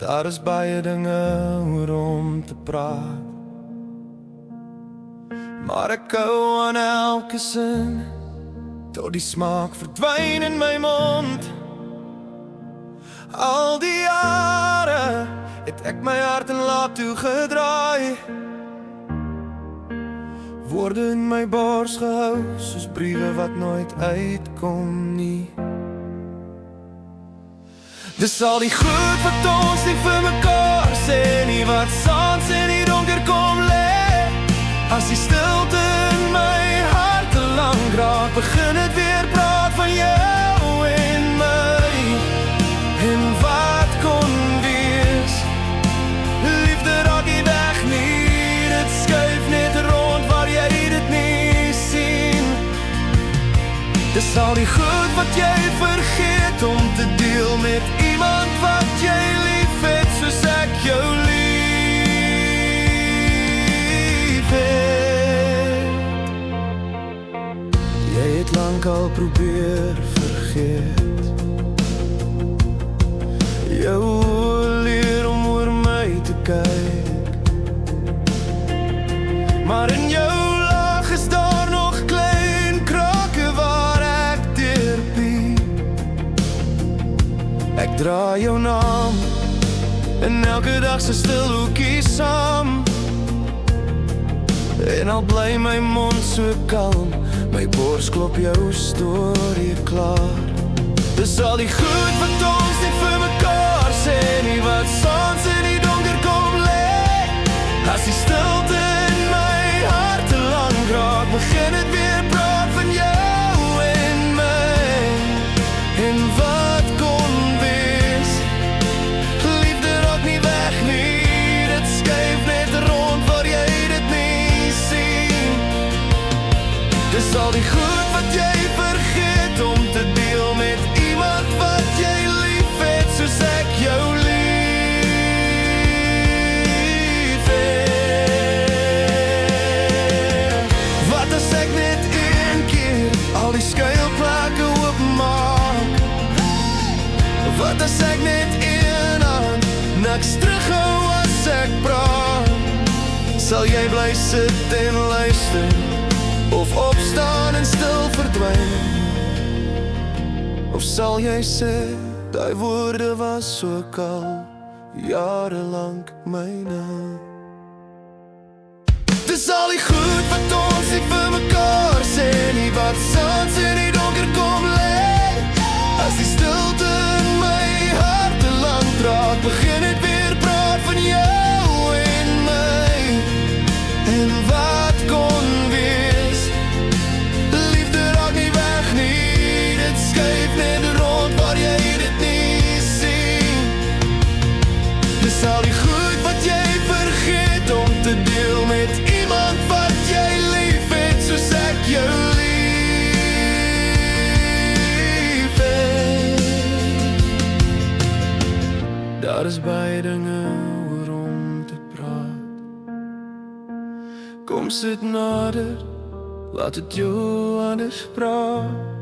Daar is baie dinge oor om te praat, maar ek hou aan elke sin, tot die smaak verdwyn in my mond. Al die jare het ek my hart in laat toegedraai, woorde in my bors gehou, soos briewe wat nooit uitkom nie. Dis al die goed wat ons nie vir mekaar sê nie, wat saans in die donker kom lê. As die stilte in my hart te lang raak, begin het weer praat van jou en my. En wat kon wees, liefde raak nie weg nie, dit skuif net rond waar jy dit nie sien. Dis al die goed wat jy vergeet om te deel met iemand wat jy lief het, soos ek jou lief het. Jy het lang al probeer vergeet, jou leer om oor my te kyk, maar in jou lag is daar nog klein krake waar ek deurpiep. Ek dra jou naam en elke dag se stil hoekie saam, en al bly my mond so kalm, my bors klop jou storie klaar. Dis al die goed wat ons nie vir mekaar sê nie, wat saans in die donker kom lê. As die stilte in my hart te lang raak, begin het weer praat van jou en my. En wat kon wees, liefde raak nie weg nie, dit skuif net rond waar jy dit nie sien. Dis al die goed wat jy vergeet om te deel met iemand wat jy lief het, soos ek jou lief het. Wat as ek net een keer al die skuilpleke oopmaak? Wat as ek net een hand niks terughou as ek praat? Sal jy bly sit en luister, of opstaan en stil verdwyn? Of sal jy sê, die woorde was so kal, jarelang myne? Dis al die goed wat ons nie vir mekaar sê nie, wat saans in die donker kom lê. As die stilte in my hart te lang draak, begin het weer praat van jou en my. En wat kon wees, liefde raak nie weg nie, dit skuif net rond waar jy dit nie sien. Dis al die goed wat jy vergeet om te deel met iemand wat jy lief het, soos ek jou lief het. Daar is baie dinge oor om te praat. Kom sit nader, laat het jou anders praat.